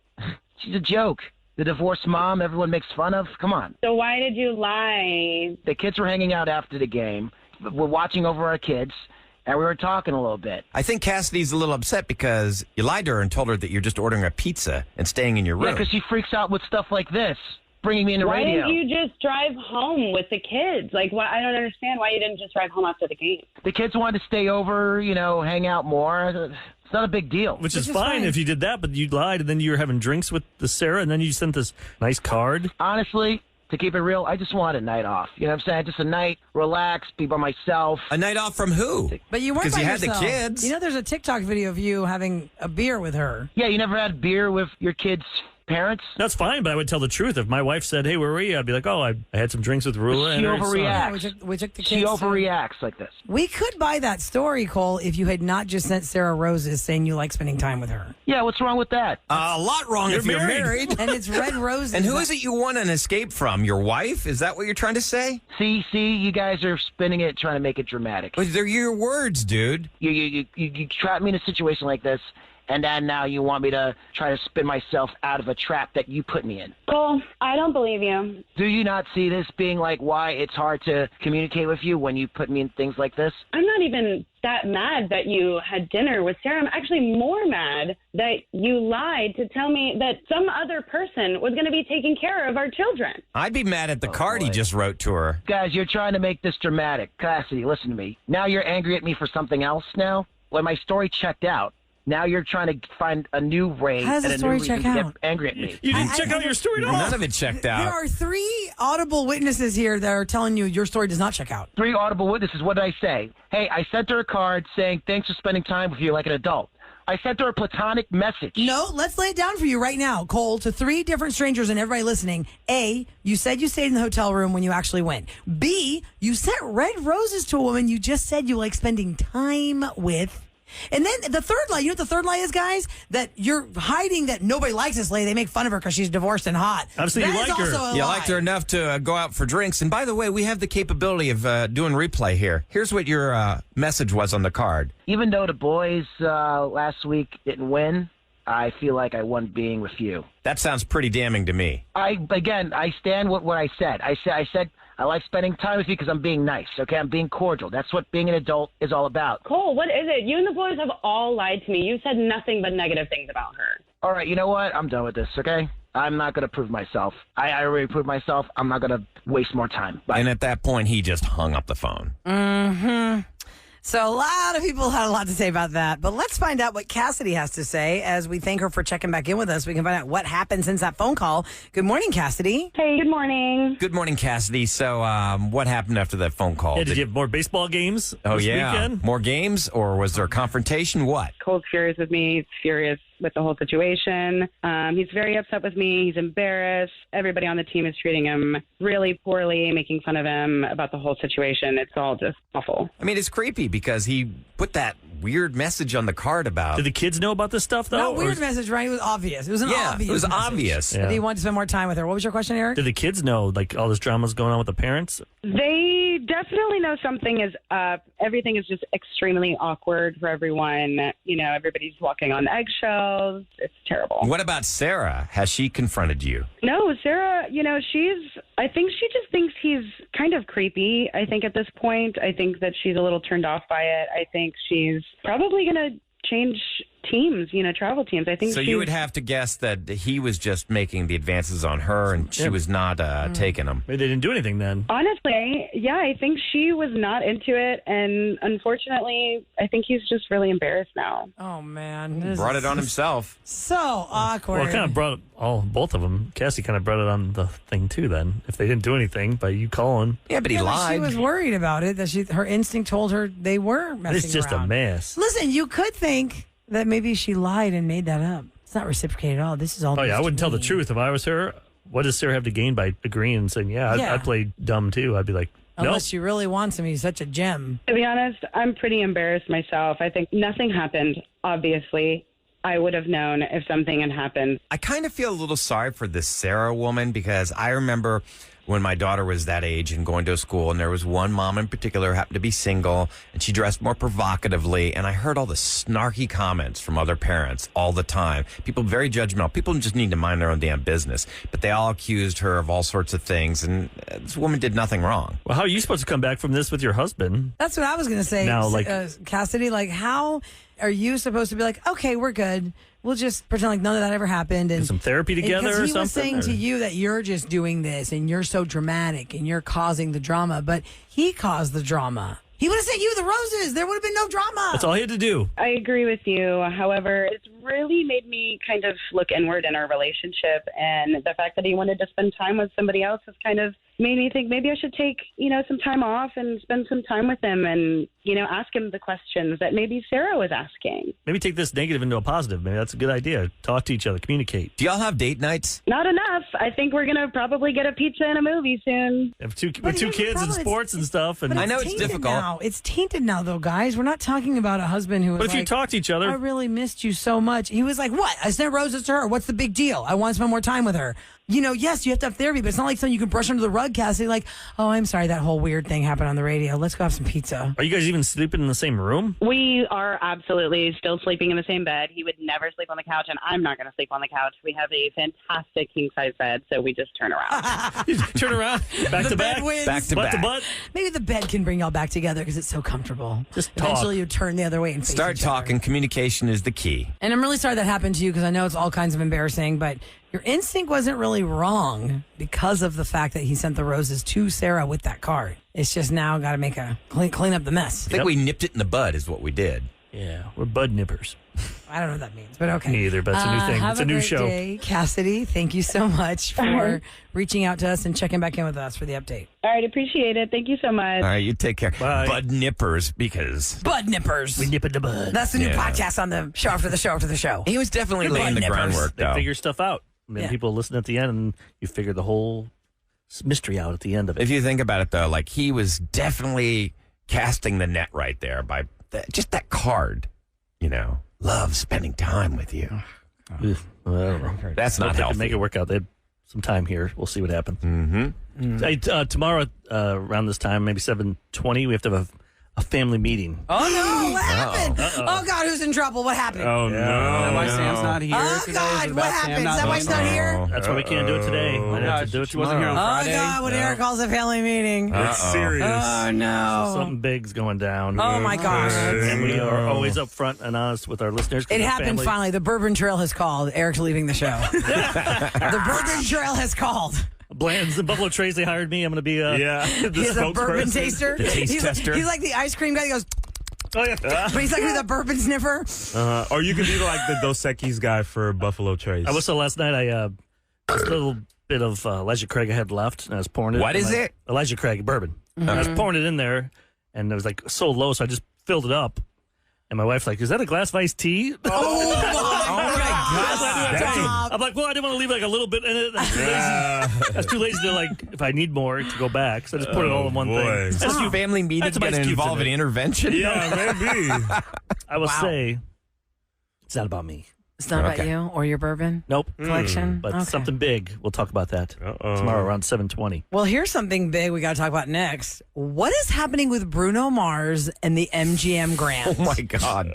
Speaker 11: She's a joke. The divorced mom everyone makes fun of. Come on.
Speaker 10: So why did you lie?
Speaker 11: The kids were hanging out after the game. We're watching over our kids, and we were talking a little bit.
Speaker 3: I think Cassidy's a little upset because you lied to her and told her that you're just ordering a pizza and staying in your room.
Speaker 11: Yeah, because she freaks out with stuff like this, bringing me in the
Speaker 10: Why
Speaker 11: radio.
Speaker 10: didn't you just drive home with the kids? Like, why? I don't understand why you didn't just drive home after the game.
Speaker 11: The kids wanted to stay over, hang out more. It's not a big deal.
Speaker 5: Which is fine if you did that, but you lied and then you were having drinks with the Sarah and then you sent this nice card.
Speaker 11: Honestly, to keep it real, I just want a night off. You know what I'm saying? Just a night, relax, be by myself.
Speaker 3: A night off from who?
Speaker 4: But you weren't
Speaker 3: Because
Speaker 4: by
Speaker 3: you had
Speaker 4: yourself.
Speaker 3: the kids.
Speaker 4: There's a TikTok video of you having a beer with her.
Speaker 11: Yeah, you never had beer with your kids' parents?
Speaker 5: That's fine, but I would tell the truth. If my wife said, hey, where were you? I'd be like, oh, I had some drinks with Roula.
Speaker 11: She
Speaker 5: and her son."
Speaker 11: overreacts.
Speaker 4: Yeah, we took the kids.
Speaker 11: She overreacts like this.
Speaker 4: We could buy that story, Cole, if you had not just sent Sarah roses saying you like spending time with her.
Speaker 11: Yeah, what's wrong with that?
Speaker 3: A lot wrong if you're married.
Speaker 4: And it's red roses.
Speaker 3: And who is it you want an escape from? Your wife? Is that what you're trying to say?
Speaker 11: See, you guys are spinning it, trying to make it dramatic.
Speaker 3: Well, they're your words, dude.
Speaker 11: You trap me in a situation like this, and then now you want me to try to spin myself out of a trap that you put me in.
Speaker 10: Cole, I don't believe you.
Speaker 11: Do you not see this being like why it's hard to communicate with you when you put me in things like this?
Speaker 10: I'm not even that mad that you had dinner with Sarah. I'm actually more mad that you lied to tell me that some other person was going to be taking care of our children.
Speaker 3: I'd be mad at the card he just wrote to her.
Speaker 11: Guys, you're trying to make this dramatic. Cassidy, listen to me. Now you're angry at me for something else now? When my story checked out, now you're trying to find a new way
Speaker 4: How does
Speaker 11: and
Speaker 4: the
Speaker 11: a
Speaker 4: story
Speaker 11: new reason
Speaker 4: check
Speaker 11: to
Speaker 4: out?
Speaker 11: get angry at me.
Speaker 5: You didn't check out your story at all.
Speaker 3: None of it checked out.
Speaker 4: There are 3 audible witnesses here that are telling you your story does not check out.
Speaker 11: 3 audible witnesses. What did I say? Hey, I sent her a card saying thanks for spending time with you like an adult. I sent her a platonic message.
Speaker 4: No, let's lay it down for you right now, Cole, to 3 different strangers and everybody listening. A, you said you stayed in the hotel room when you actually went. B, you sent red roses to a woman you just said you like spending time with. And then the third lie, you know what the third lie is, guys? That you're hiding that nobody likes this lady. They make fun of her because she's divorced and hot.
Speaker 5: Obviously, you
Speaker 4: That is
Speaker 5: like her.
Speaker 4: also a
Speaker 3: You
Speaker 4: lie.
Speaker 3: liked her enough to go out for drinks. And by the way, we have the capability of doing replay here. Here's what your message was on the card.
Speaker 11: Even though the boys last week didn't win, I feel like I won being with you.
Speaker 3: That sounds pretty damning to me.
Speaker 11: I stand with what I said. I said I like spending time with you because I'm being nice, okay? I'm being cordial. That's what being an adult is all about.
Speaker 10: Cole, what is it? You and the boys have all lied to me. You said nothing but negative things about her.
Speaker 11: All right, you know what? I'm done with this, okay? I'm not going to prove myself. I already proved myself. I'm not going to waste more time. Bye.
Speaker 3: And at that point, he just hung up the phone.
Speaker 4: Mm-hmm. So a lot of people had a lot to say about that. But let's find out what Cassidy has to say as we thank her for checking back in with us. We can find out what happened since that phone call. Good morning, Cassidy.
Speaker 10: Hey, good morning.
Speaker 3: Good morning, Cassidy. So what happened after that phone call?
Speaker 5: Yeah, did you have more baseball games
Speaker 3: Oh,
Speaker 5: this
Speaker 3: yeah.
Speaker 5: weekend?
Speaker 3: More games, or was there a confrontation? What?
Speaker 10: Cole's furious with me. He's furious with the whole situation. He's very upset with me. He's embarrassed. Everybody on the team is treating him really poorly, making fun of him about the whole situation. It's all just awful.
Speaker 3: I mean, it's creepy because he put that weird message on the card about.
Speaker 5: Did the kids know about this stuff, though?
Speaker 4: No,
Speaker 5: Or
Speaker 4: weird
Speaker 5: is-
Speaker 4: message, right? It was obvious. It was an obvious
Speaker 3: it was
Speaker 4: message.
Speaker 3: obvious.
Speaker 4: That he wanted to spend more time with her. What was your question, Eric?
Speaker 5: Did the kids know, like, all this drama's going on with the parents?
Speaker 10: They definitely know something is up. Everything is just extremely awkward for everyone. You know, everybody's walking on eggshells. It's terrible.
Speaker 3: What about Sarah? Has she confronted you?
Speaker 10: No, Sarah, you know, I think she just thinks he's kind of creepy. I think at this point, I think that she's a little turned off by it. I think she's probably going to change teams, you know, travel teams. I think
Speaker 3: So you would have to guess that he was just making the advances on her and she was not taking them.
Speaker 5: Maybe they didn't do anything then.
Speaker 10: Honestly, yeah, I think she was not into it. And unfortunately, I think he's just really embarrassed now.
Speaker 4: Oh, man. This
Speaker 3: Brought
Speaker 4: is
Speaker 3: it on himself.
Speaker 4: So awkward.
Speaker 5: Well, it kind of brought both of them. Cassie kind of brought it on the thing, too, then. If they didn't do anything by you calling.
Speaker 3: Yeah, but he lied.
Speaker 4: She was worried about it, that her instinct told her they were messing
Speaker 5: It's just
Speaker 4: around.
Speaker 5: a mess.
Speaker 4: Listen, you could think that maybe she lied and made that up. It's not reciprocated at all. This is all.
Speaker 5: Oh, yeah, I
Speaker 4: just
Speaker 5: wouldn't tell the
Speaker 4: me.
Speaker 5: truth. If I was her, what does Sarah have to gain by agreeing and saying, I'd play dumb, too? I'd be like, nope.
Speaker 4: Unless she really wants him. He's such a gem.
Speaker 10: To be honest, I'm pretty embarrassed myself. I think nothing happened, obviously. I would have known if something had happened.
Speaker 3: I kind of feel a little sorry for this Sarah woman because I remember when my daughter was that age and going to a school, and there was one mom in particular who happened to be single, and she dressed more provocatively, and I heard all the snarky comments from other parents all the time. People very judgmental. People just need to mind their own damn business. But they all accused her of all sorts of things, and this woman did nothing wrong.
Speaker 5: Well, how are you supposed to come back from this with your husband?
Speaker 4: That's what I was going to say.
Speaker 5: Now, like-
Speaker 4: Cassidy, like, how are you supposed to be like, okay, we're good. We'll just pretend like none of that ever happened. And
Speaker 5: some therapy together or
Speaker 4: because he
Speaker 5: something?
Speaker 4: was saying to you that you're just doing this and you're so dramatic and you're causing the drama, but he caused the drama. He would have sent you the roses. There would have been no drama.
Speaker 5: That's all he had to do.
Speaker 10: I agree with you. However, it's really made me kind of look inward in our relationship. And the fact that he wanted to spend time with somebody else has kind of made me think maybe I should take, you know, some time off and spend some time with him and, you know, ask him the questions that maybe Sarah was asking.
Speaker 5: Maybe take this negative into a positive. Maybe that's a good idea. Talk to each other. Communicate.
Speaker 3: Do y'all have date nights?
Speaker 10: Not enough. I think we're going to probably get a pizza and a movie soon.
Speaker 5: With two
Speaker 4: But
Speaker 5: kids
Speaker 4: here's the
Speaker 5: and
Speaker 4: problem.
Speaker 5: sports and stuff. And
Speaker 3: I know it's
Speaker 4: tainted
Speaker 3: difficult.
Speaker 4: now. It's tainted now, though, guys. We're not talking about a husband who was
Speaker 5: But if you
Speaker 4: like,
Speaker 5: talk to each other.
Speaker 4: I really missed you so much. He was like, what? I sent roses to her. What's the big deal? I want to spend more time with her. You know, yes, you have to have therapy, but it's not like something you can brush under the rug, Cassie. Like, oh, I'm sorry, that whole weird thing happened on the radio. Let's go have some pizza.
Speaker 5: Are you guys even sleeping in the same room?
Speaker 10: We are absolutely still sleeping in the same bed. He would never sleep on the couch, and I'm not going to sleep on the couch. We have a fantastic king-size bed, so we just turn around.
Speaker 5: Turn around. Back
Speaker 4: The
Speaker 5: to
Speaker 4: bed
Speaker 5: back.
Speaker 4: wins.
Speaker 3: Back to
Speaker 5: Butt
Speaker 3: back.
Speaker 5: to butt.
Speaker 4: Maybe the bed can bring y'all back together because it's so comfortable.
Speaker 5: Just talk.
Speaker 4: Eventually you turn the other way and face
Speaker 3: Start
Speaker 4: each other.
Speaker 3: talking. Communication is the key.
Speaker 4: And I'm really sorry that happened to you because I know it's all kinds of embarrassing, but your instinct wasn't really wrong because of the fact that he sent the roses to Sarah with that card. It's just now got to make a clean up the mess.
Speaker 3: I think we nipped it in the bud is what we did.
Speaker 5: Yeah, we're bud nippers.
Speaker 4: I don't know what that means, but okay.
Speaker 5: Me either, but it's a new thing.
Speaker 4: Have
Speaker 5: It's a new
Speaker 4: great
Speaker 5: show.
Speaker 4: Day. Cassidy, thank you so much for reaching out to us and checking back in with us for the update.
Speaker 10: All right, appreciate it. Thank you so much.
Speaker 3: All right, you take care.
Speaker 5: Bye.
Speaker 3: Bud nippers because
Speaker 4: Bud Nippers.
Speaker 5: We nip in the bud.
Speaker 4: That's the new
Speaker 3: Yeah.
Speaker 4: podcast on the show after the show after the show.
Speaker 3: he was definitely
Speaker 4: Bud
Speaker 3: laying the
Speaker 4: nippers.
Speaker 3: groundwork,
Speaker 5: They
Speaker 3: though.
Speaker 5: figure stuff out. And then
Speaker 4: Yeah.
Speaker 5: people listen at the end, and you figure the whole mystery out at the end of it.
Speaker 3: If you think about it, though, like he was definitely casting the net right there by just that card. You know, love spending time with you.
Speaker 5: Ugh, well, I don't know.
Speaker 3: That's not
Speaker 5: Hope they
Speaker 3: healthy.
Speaker 5: can make it work out. They had some time here. We'll see what happens.
Speaker 3: Mm-hmm.
Speaker 5: Hey, tomorrow around this time, maybe 7:20, we have to have a family meeting.
Speaker 4: Oh, no. What happened? Oh, God, who's in trouble? What happened?
Speaker 9: Oh, no.
Speaker 8: Is that why Sam's not here
Speaker 4: Oh,
Speaker 8: today?
Speaker 4: God,
Speaker 8: Is it
Speaker 4: what
Speaker 8: about
Speaker 4: happened?
Speaker 8: Sam
Speaker 4: Is that why he's not here?
Speaker 5: That's why we can't do it today. Might have to do it
Speaker 8: She wasn't here on
Speaker 5: tomorrow.
Speaker 4: Oh,
Speaker 8: Friday.
Speaker 4: God, when Eric calls a family meeting.
Speaker 9: It's serious.
Speaker 4: Oh, no.
Speaker 5: Something big's going down.
Speaker 4: Oh, my gosh.
Speaker 5: And we are always upfront and honest with our listeners. 'cause
Speaker 4: It
Speaker 5: we're
Speaker 4: happened
Speaker 5: family.
Speaker 4: finally. The Bourbon Trail has called. Eric's leaving the show. The Bourbon Trail has called.
Speaker 5: Bland's and Buffalo Trace, they hired me. I'm going to be
Speaker 9: Yeah.
Speaker 4: He's a bourbon taster.
Speaker 3: The taste
Speaker 4: he's
Speaker 3: tester.
Speaker 4: Like, he's like the ice cream guy. He goes,
Speaker 5: Oh, yeah.
Speaker 4: but he's like the bourbon sniffer.
Speaker 9: Or you could be like the Dos Equis guy for Buffalo Trace.
Speaker 5: I whistled last night. I this little bit of Elijah Craig I had left, and I was pouring it.
Speaker 3: What is it?
Speaker 5: Elijah Craig bourbon. And I was pouring it in there, and it was like so low, so I just filled it up. And my wife's like, "Is that a glass of iced tea?"
Speaker 4: Oh, my
Speaker 5: I'm like, well, I didn't want to leave like a little bit in it. That's too lazy to like, if I need more, to go back. So I just put it all in one thing.
Speaker 3: Is this family meeting going to involve an intervention?
Speaker 9: Yeah, maybe.
Speaker 5: I will say, it's not about me.
Speaker 4: It's not about you or your bourbon
Speaker 5: Nope.
Speaker 4: collection?
Speaker 5: But something big. We'll talk about that tomorrow around 7:20.
Speaker 4: Well, here's something big we got to talk about next. What is happening with Bruno Mars and the MGM Grand?
Speaker 3: Oh, my God.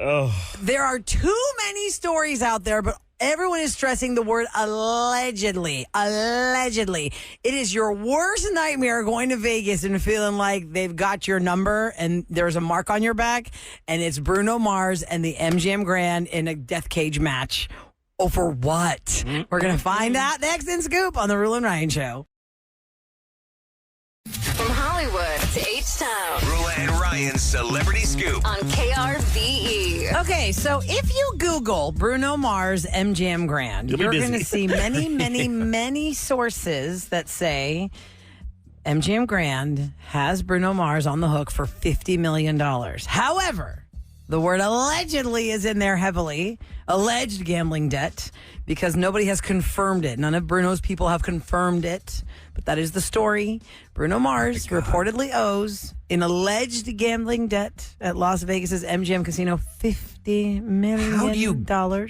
Speaker 4: There are too many stories out there, but everyone is stressing the word allegedly. Allegedly. It is your worst nightmare going to Vegas and feeling like they've got your number and there's a mark on your back, and it's Bruno Mars and the MGM Grand in a death cage match. Over what? We're going to find out next in Scoop on the Ruula and Ryan Show.
Speaker 2: From Hollywood to H-Town
Speaker 1: Roula and Ryan's Celebrity Scoop.
Speaker 2: on KRVE.
Speaker 4: Okay, so if you Google Bruno Mars MGM Grand,
Speaker 5: You'll be
Speaker 4: you're
Speaker 5: busy.
Speaker 4: going to see many sources that say MGM Grand has Bruno Mars on the hook for $50 million. However, the word allegedly is in there heavily. Alleged gambling debt, because nobody has confirmed it. None of Bruno's people have confirmed it, but that is the story. Bruno Mars reportedly owes in alleged gambling debt at Las Vegas's MGM Casino $50 million.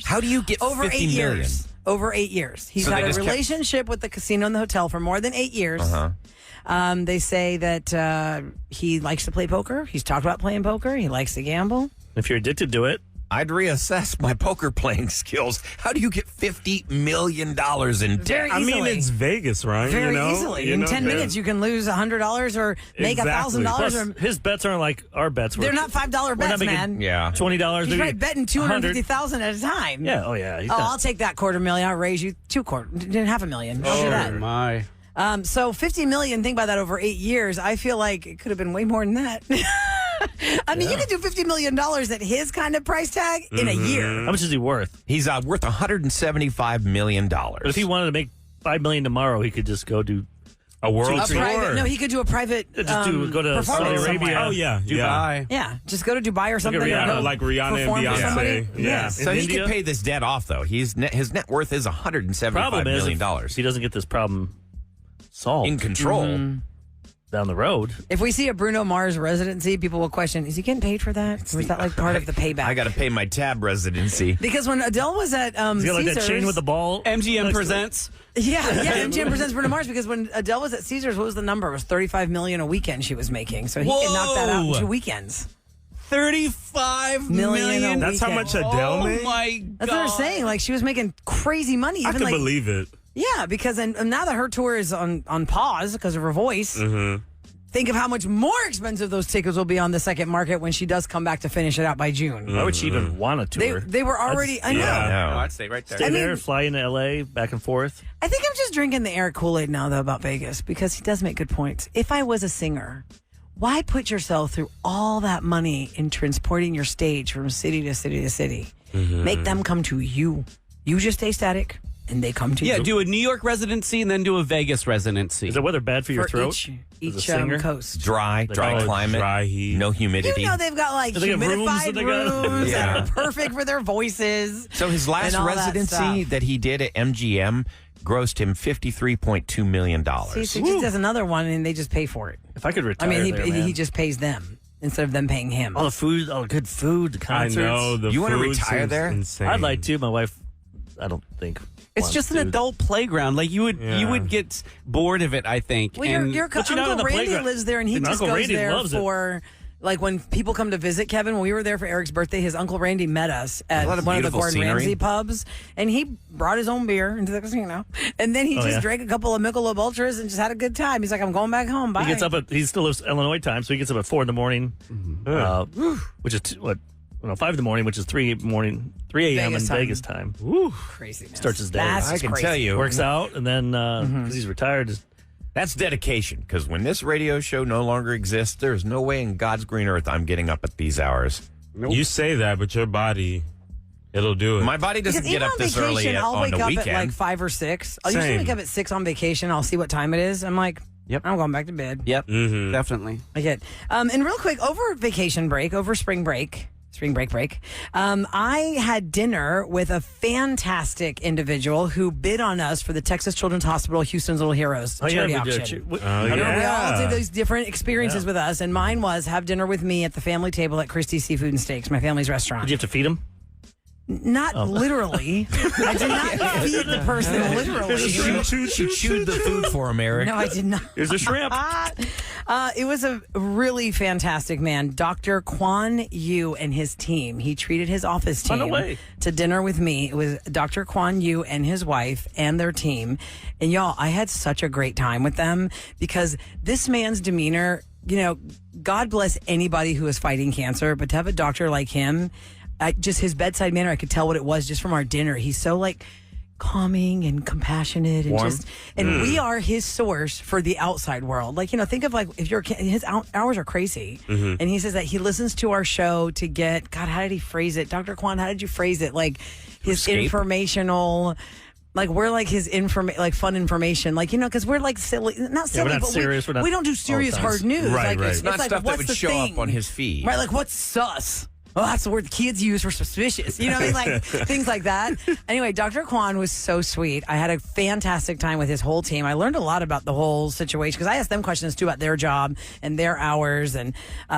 Speaker 3: How do you get
Speaker 4: over
Speaker 3: 50
Speaker 4: 8
Speaker 3: million?
Speaker 4: years? Over 8 years. He's
Speaker 3: So they
Speaker 4: had a
Speaker 3: just kept-
Speaker 4: relationship with the casino and the hotel for more than 8 years. They say that he likes to play poker. He's talked about playing poker. He likes to gamble.
Speaker 5: If you're addicted to it,
Speaker 3: I'd reassess my poker playing skills. How do you get $50 million in debt?
Speaker 4: Very
Speaker 9: I mean,
Speaker 4: easily.
Speaker 9: it's Vegas, right?
Speaker 4: Very
Speaker 9: you know?
Speaker 4: easily.
Speaker 9: You
Speaker 4: In
Speaker 9: know,
Speaker 4: 10 minutes, you can lose $100 or make
Speaker 9: Exactly.
Speaker 4: $1,000.
Speaker 5: plus
Speaker 4: Or
Speaker 5: his bets aren't like our bets.
Speaker 4: they're not $5
Speaker 5: We're not
Speaker 4: bets,
Speaker 5: making
Speaker 4: man.
Speaker 3: Yeah.
Speaker 5: $20.
Speaker 4: He's
Speaker 5: maybe
Speaker 4: right betting
Speaker 5: 100.
Speaker 4: $250,000 at a time.
Speaker 5: Yeah. Oh yeah. He's
Speaker 4: Oh,
Speaker 5: not-
Speaker 4: I'll take that $250,000. I'll raise you $500,000. I'll do that.
Speaker 8: My.
Speaker 4: So $50 million. Think about that over 8 years. I feel like it could have been way more than that. I mean, you could do $50 million at his kind of price tag in a year.
Speaker 5: How much is he worth?
Speaker 3: He's worth $175 million.
Speaker 5: But if he wanted to make $5 million tomorrow, he could just go do
Speaker 9: a world
Speaker 4: A
Speaker 9: tour.
Speaker 4: private, no, he could do a private
Speaker 5: go to Saudi
Speaker 4: performance
Speaker 5: Arabia.
Speaker 4: somewhere.
Speaker 9: Oh yeah,
Speaker 8: Dubai.
Speaker 4: Yeah, just go to Dubai or something.
Speaker 5: Rihanna,
Speaker 4: and go
Speaker 9: like Rihanna and
Speaker 4: perform for
Speaker 9: Beyonce.
Speaker 4: somebody.
Speaker 9: Yeah.
Speaker 4: Yes.
Speaker 3: So he
Speaker 5: India?
Speaker 3: could pay this debt off, though. His net worth is $175
Speaker 5: Problem is,
Speaker 3: million
Speaker 5: if he doesn't get this problem solved
Speaker 3: in control.
Speaker 5: down the road.
Speaker 4: If we see a Bruno Mars residency, people will question, is he getting paid for that? Or is that like part of the payback?
Speaker 3: I got to pay my tab residency.
Speaker 4: Because when Adele was at
Speaker 5: He's got like that
Speaker 4: Caesars,
Speaker 5: chain with the ball.
Speaker 8: MGM presents.
Speaker 4: yeah, MGM presents Bruno Mars. Because when Adele was at Caesars, what was the number? It was $35 million a weekend she was making. So he can knock that out in 2 weekends.
Speaker 8: $35
Speaker 4: Million
Speaker 8: million.
Speaker 4: a
Speaker 9: That's how much Adele made?
Speaker 8: Oh my God.
Speaker 4: That's what they're saying. Like she was making crazy money.
Speaker 9: I
Speaker 4: Even
Speaker 9: can
Speaker 4: like
Speaker 9: believe it.
Speaker 4: yeah, because and now that her tour is on pause because of her voice.
Speaker 9: Mm-hmm.
Speaker 4: Think of how much more expensive those tickets will be on the second market when she does come back to finish it out by June.
Speaker 5: Why would she even want a tour?
Speaker 4: They were already. I know.
Speaker 3: Yeah.
Speaker 8: No, I'd stay right there.
Speaker 5: Stay
Speaker 4: I
Speaker 5: there,
Speaker 4: mean-
Speaker 5: fly into L.A., back and forth.
Speaker 4: I think I'm just drinking the Eric Kool-Aid now, though, about Vegas, because he does make good points. If I was a singer, why put yourself through all that money in transporting your stage from city to city to city? Make them come to you. You just stay static, and they come to
Speaker 8: Yeah,
Speaker 4: you.
Speaker 8: do a New York residency and then do a Vegas residency.
Speaker 5: Is the weather bad for your
Speaker 4: for
Speaker 5: throat?
Speaker 4: each
Speaker 5: As a
Speaker 4: each
Speaker 5: singer?
Speaker 4: coast.
Speaker 3: Dry climate,
Speaker 9: dry heat.
Speaker 3: no humidity.
Speaker 4: You know they've got like
Speaker 5: Do they have rooms
Speaker 4: humidified
Speaker 5: that they got?
Speaker 4: rooms
Speaker 3: Yeah.
Speaker 4: that are perfect for their voices.
Speaker 3: So his last
Speaker 4: and all that
Speaker 3: residency
Speaker 4: stuff.
Speaker 3: that he did at MGM grossed him $53.2 million.
Speaker 4: See, so he just does another one, and they just pay for it.
Speaker 5: If I could
Speaker 4: I
Speaker 5: retire
Speaker 4: mean,
Speaker 5: there,
Speaker 4: he
Speaker 5: man.
Speaker 4: just pays them instead of them paying him.
Speaker 5: all the food, all the good food, the
Speaker 9: I
Speaker 5: concerts.
Speaker 9: know. The
Speaker 3: You wanna
Speaker 9: food
Speaker 3: retire
Speaker 9: seems
Speaker 3: there?
Speaker 9: Insane.
Speaker 5: I'd like to. My wife, I don't think.
Speaker 8: It's
Speaker 5: wants
Speaker 8: just an
Speaker 5: to.
Speaker 8: adult playground. Like you would get bored of it, I think.
Speaker 4: Well,
Speaker 8: And-
Speaker 4: your
Speaker 5: But you're not
Speaker 4: Uncle
Speaker 5: on the
Speaker 4: Randy
Speaker 5: playground.
Speaker 4: lives there, and he
Speaker 5: And
Speaker 4: just
Speaker 5: Uncle
Speaker 4: goes
Speaker 5: Randy
Speaker 4: there
Speaker 5: loves it.
Speaker 4: for, like, when people come to visit Kevin. When we were there for Eric's birthday, his Uncle Randy met us at
Speaker 3: A lot of
Speaker 4: one of the
Speaker 3: beautiful
Speaker 4: Gordon
Speaker 3: scenery.
Speaker 4: Ramsay pubs, and he brought his own beer into the casino, and then he
Speaker 5: Oh,
Speaker 4: just
Speaker 5: yeah.
Speaker 4: drank a couple of Michelob Ultras and just had a good time. He's like, I'm going back home. Bye.
Speaker 5: He gets up at, he still lives Illinois time, so he gets up at 4 in the morning, which is 5 in the morning, which is 3 a.m. in
Speaker 4: Vegas time.
Speaker 5: Vegas time.
Speaker 4: Craziness.
Speaker 5: Starts his day.
Speaker 4: That's
Speaker 3: I
Speaker 4: just
Speaker 3: can
Speaker 4: crazy.
Speaker 3: tell you,
Speaker 5: Works out, and then because he's retired,
Speaker 3: that's dedication. Because when this radio show no longer exists, there's no way in God's green earth I'm getting up at these hours.
Speaker 9: You say that, but your body, it'll do it.
Speaker 3: My body doesn't
Speaker 4: Because
Speaker 3: get
Speaker 4: even
Speaker 3: up
Speaker 4: on
Speaker 3: this
Speaker 4: vacation,
Speaker 3: early
Speaker 4: I'll
Speaker 3: on
Speaker 4: wake
Speaker 3: the
Speaker 4: up
Speaker 3: weekend.
Speaker 4: at like 5 or 6. I'll usually
Speaker 9: Same.
Speaker 4: wake up at 6 on vacation. I'll see what time it is. I'm like,
Speaker 8: Yep.
Speaker 4: I'm going back to bed.
Speaker 8: Yep, definitely.
Speaker 4: I get. And real quick, over vacation break, over spring break, Spring break. I had dinner with a fantastic individual who bid on us for the Texas Children's Hospital Houston's Little Heroes charity auction. We all did those different experiences with us, and mine was have dinner with me at the family table at Christie's Seafood and Steaks, my family's restaurant.
Speaker 5: Did you have to feed him?
Speaker 4: Not literally. I did not feed the person literally.
Speaker 3: She chewed the food for him, Eric.
Speaker 4: No, I did not.
Speaker 5: Here's a shrimp.
Speaker 4: It was a really fantastic man, Dr. Kwan Yu and his team. He treated his office team to dinner with me. It was Dr. Kwan Yu and his wife and their team. And y'all, I had such a great time with them because this man's demeanor, God bless anybody who is fighting cancer, but to have a doctor like him, just his bedside manner, I could tell what it was just from our dinner. He's so calming and compassionate and
Speaker 3: warm.
Speaker 4: We are his source for the outside world. Think of if his hours are crazy. And he says that he listens to our show to get, God, how did he phrase it? Dr. Kwan, how did you phrase it? His informational, we're his fun information, because we're silly, not silly,
Speaker 5: we're not
Speaker 4: but
Speaker 5: serious.
Speaker 4: we don't do serious hard news.
Speaker 3: Right.
Speaker 4: It's
Speaker 3: not stuff that
Speaker 4: what's
Speaker 3: would
Speaker 4: the
Speaker 3: show
Speaker 4: thing?
Speaker 3: up on his feed.
Speaker 4: Right, what's sus? Well, that's the word the kids use for suspicious. You know what I mean? Things like that. Anyway, Dr. Kwan was so sweet. I had a fantastic time with his whole team. I learned a lot about the whole situation because I asked them questions too about their job and their hours. And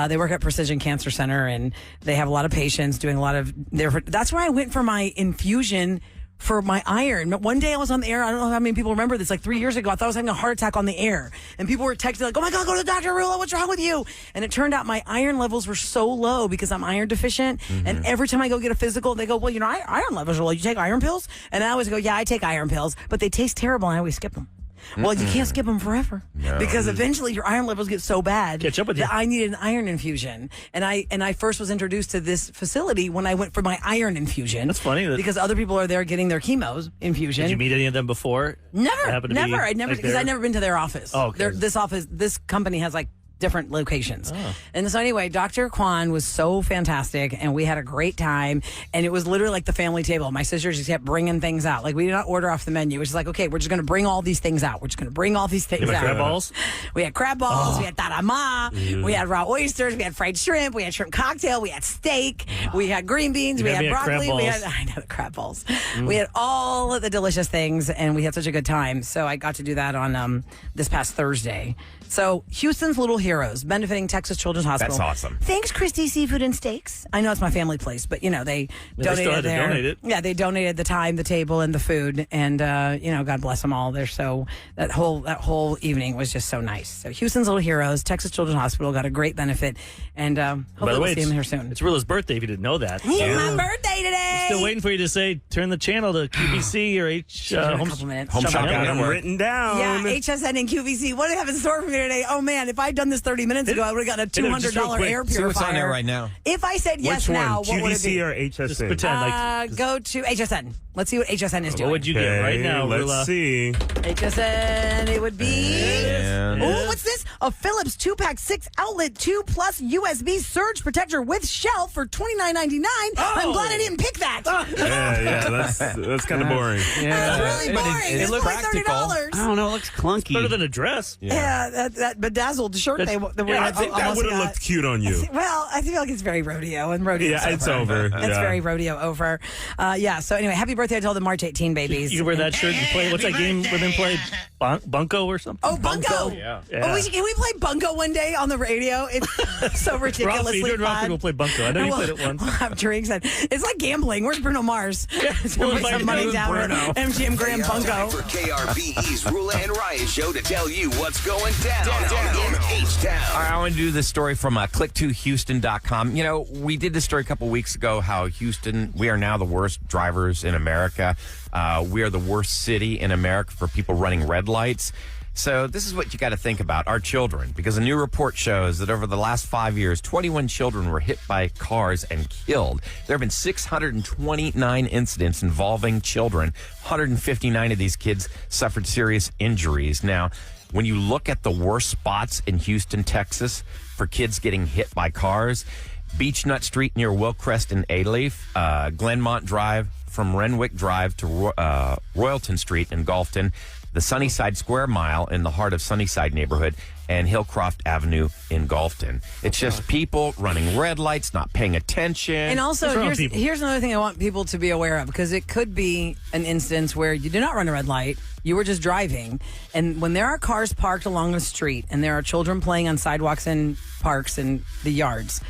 Speaker 4: they work at Precision Cancer Center and they have a lot of patients doing a lot of that's where I went for my infusion for my iron. One day I was on the air. I don't know how many people remember this. 3 years ago, I thought I was having a heart attack on the air. And people were texting oh my God, go to the doctor, Roula. What's wrong with you? And it turned out my iron levels were so low because I'm iron deficient. Mm-hmm. And every time I go get a physical, they go, well, iron levels are low. You take iron pills? And I always go, yeah, I take iron pills. But they taste terrible and I always skip them. Well, you can't skip them forever because eventually your iron levels get so bad
Speaker 5: Catch up with you.
Speaker 4: that I needed an iron infusion. And I first was introduced to this facility when I went for my iron infusion.
Speaker 5: That's funny.
Speaker 4: Because other people are there getting their chemos infusion.
Speaker 5: Did you meet any of them before?
Speaker 4: Never. I'd never because I'd never been to their office.
Speaker 5: Oh, okay.
Speaker 4: This company has different locations.
Speaker 5: Oh.
Speaker 4: And so anyway, Dr. Kwan was so fantastic and we had a great time and it was literally like the family table. My sisters just kept bringing things out. We did not order off the menu. It was just okay, we're just going to bring all these things out. We're just going to bring all these things out.
Speaker 5: Crab balls?
Speaker 4: We had crab balls. We had tarama. We had raw oysters. We had fried shrimp. We had shrimp cocktail. We had steak. We had green beans. We had broccoli. I know the crab balls. We had all of the delicious things and we had such a good time. So I got to do that on this past Thursday. So Houston's Little Heroes, benefiting Texas Children's Hospital.
Speaker 3: That's awesome.
Speaker 4: Thanks, Christie's Seafood and Steaks. I know it's my family place, but they donated there.
Speaker 5: Donate it.
Speaker 4: Yeah, they donated the time, the table, and the food, and God bless them all. That whole evening was just so nice. So Houston's Little Heroes, Texas Children's Hospital got a great benefit, and hopefully we'll see them here soon.
Speaker 5: It's Roula's birthday. If you didn't know that,
Speaker 4: it's my birthday today.
Speaker 5: Still waiting for you to say turn the channel to QVC or
Speaker 4: a couple minutes.
Speaker 3: Home Shop
Speaker 9: Got them written down.
Speaker 4: Yeah, HSN and QVC. What do they have in store for me today? Oh man, if I'd done this 30 minutes ago, I would have gotten a $200 air purifier.
Speaker 3: See what's on there right now.
Speaker 4: If I said yes
Speaker 9: Which
Speaker 4: now,
Speaker 9: one?
Speaker 4: what would it be?
Speaker 9: QVC or HSN?
Speaker 5: Just pretend
Speaker 4: Go to HSN. Let's see what HSN is doing.
Speaker 5: What would you get right now,
Speaker 9: let's
Speaker 5: Roula?
Speaker 9: see.
Speaker 4: HSN, it would be...
Speaker 3: And-
Speaker 4: Oh, what's this? A Philips 2-pack 6-outlet 2+ USB surge protector with shelf for $29.99. I'm glad I didn't pick that.
Speaker 9: That's kind of boring.
Speaker 4: That's really
Speaker 3: but
Speaker 4: boring.
Speaker 3: it
Speaker 4: It's
Speaker 3: looks
Speaker 4: like
Speaker 3: practical.
Speaker 4: $30.
Speaker 8: I don't know. It looks clunky.
Speaker 5: Better than a dress.
Speaker 4: Yeah, that bedazzled shirt
Speaker 5: That's-
Speaker 4: they were
Speaker 9: I think that would have looked cute on you.
Speaker 4: Well, I feel like it's very rodeo, and rodeo.
Speaker 9: Yeah, it's over.
Speaker 4: It's
Speaker 9: Yeah.
Speaker 4: very rodeo over. So anyway, happy birthday to all the March 18 babies.
Speaker 5: You can wear that shirt and play. What's that game women play? Bunko or something?
Speaker 4: Oh, Bunko.
Speaker 3: Yeah.
Speaker 4: Oh, can we play Bunko one day on the radio? It's so ridiculously
Speaker 5: Ralphie,
Speaker 4: fun.
Speaker 5: people play Bunko. I know you played it once.
Speaker 4: We'll have drinks. And it's like gambling. Where's Bruno Mars?
Speaker 5: We'll
Speaker 4: Put some money down at MGM Grand
Speaker 1: Time
Speaker 4: Bunko.
Speaker 1: for KRBE's Roula and Ryan show to tell you what's going down in H-Town.
Speaker 3: All right, I want to do this story from click2houston.com. We did this story a couple weeks ago, how Houston, we are now the worst drivers in America. We are the worst city in America for people running red lights. So this is what you got to think about, our children, because a new report shows that over the last 5 years, 21 children were hit by cars and killed. There have been 629 incidents involving children. 159 of these kids suffered serious injuries. Now, when you look at the worst spots in Houston, Texas, for kids getting hit by cars, Beech Nut Street near Wilcrest and Alief, Glenmont Drive from Renwick Drive to Royalton Street in Gulfton, the Sunnyside Square Mile in the heart of Sunnyside neighborhood, and Hillcroft Avenue in Gulfton. It's just people running red lights, not paying attention.
Speaker 4: And also, here's another thing I want people to be aware of, because it could be an instance where you did not run a red light, you were just driving, and when there are cars parked along the street and there are children playing on sidewalks and parks and the yards,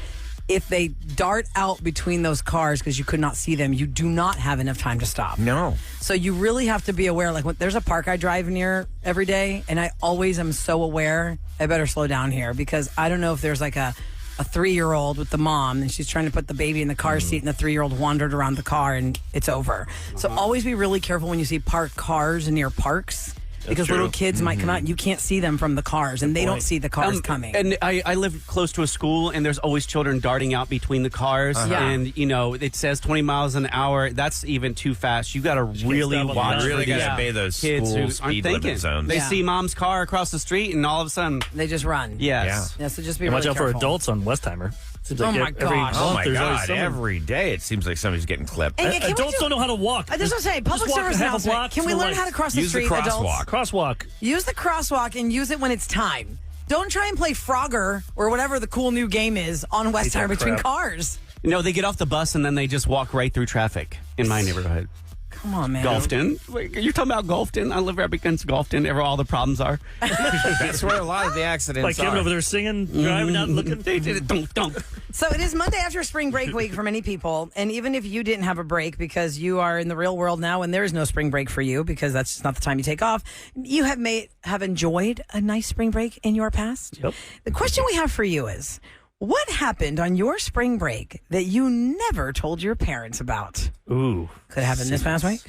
Speaker 4: if they dart out between those cars because you could not see them, you do not have enough time to stop.
Speaker 3: No.
Speaker 4: So you really have to be aware. Like, when there's a park I drive near every day, and I always am so aware, I better slow down here, because I don't know if there's like a 3-year-old with the mom and she's trying to put the baby in the car seat and the 3-year-old wandered around the car and it's over. So always be really careful when you see parked cars near parks. Because little kids might come out and you can't see them from the cars, and they don't see the cars coming.
Speaker 8: And I live close to a school, and there's always children darting out between the cars. And, you know, it says 20 miles an hour. That's even too fast. You got to really watch.
Speaker 3: You really got to obey those
Speaker 8: kids
Speaker 3: school
Speaker 8: who
Speaker 3: speed
Speaker 8: aren't
Speaker 3: limit zones.
Speaker 8: They see mom's car across the street, and all of a sudden
Speaker 4: they just run.
Speaker 8: Yes.
Speaker 4: Yeah, so just be
Speaker 5: And
Speaker 4: really
Speaker 5: watch out
Speaker 4: careful.
Speaker 5: for adults on Westheimer. Seems like
Speaker 4: my gosh.
Speaker 3: Oh my
Speaker 5: there's always
Speaker 3: God!
Speaker 5: someone.
Speaker 3: Every day it seems like somebody's getting clipped.
Speaker 4: Hey, can we
Speaker 5: Adults don't know how to walk.
Speaker 4: I just want to say, public
Speaker 5: walk
Speaker 4: service
Speaker 5: half a
Speaker 4: announcement.
Speaker 5: block
Speaker 4: Can we
Speaker 5: for
Speaker 4: learn
Speaker 5: lights.
Speaker 4: how to cross the
Speaker 3: Use the
Speaker 4: street, adults?
Speaker 5: Crosswalk.
Speaker 4: Use the crosswalk and use it when it's time. Don't try and play Frogger or whatever the cool new game is on Westheimer between cars.
Speaker 8: you know, they get off the bus and then they just walk right through traffic in my neighborhood.
Speaker 4: Come on, man.
Speaker 8: Gulfton. Wait, you're talking about Gulfton? I live right against Gulfton. Ever all the problems are.
Speaker 3: That's where a lot of the accidents
Speaker 5: Like Kevin
Speaker 3: are.
Speaker 5: over there singing, driving out, looking.
Speaker 8: They did it. Don't.
Speaker 4: So it is Monday after spring break week for many people. And even if you didn't have a break because you are in the real world now and there is no spring break for you because that's just not the time you take off, you have enjoyed a nice spring break in your past?
Speaker 5: Yep.
Speaker 4: The question we have for you is, what happened on your spring break that you never told your parents about?
Speaker 5: Ooh.
Speaker 4: Could happen this past week.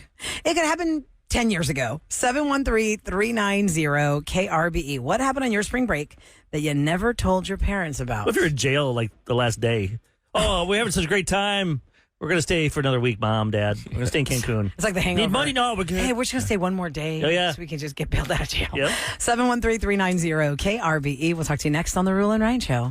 Speaker 4: It could happen 10 years ago. 713-390-KRBE. What happened on your spring break that you never told your parents about?
Speaker 5: What if you're in jail like the last day? Oh, we're having such a great time. We're going to stay for another week, Mom, Dad. We're going to stay in Cancun.
Speaker 4: It's like the hangover.
Speaker 5: Need money? No, we're good.
Speaker 4: Hey, we're just going to stay one more day
Speaker 5: Oh, yeah.
Speaker 4: so we can just get bailed out of jail.
Speaker 5: Yep.
Speaker 4: 713-390-KRBE. We'll talk to you next on The Ruler and Ryan Show.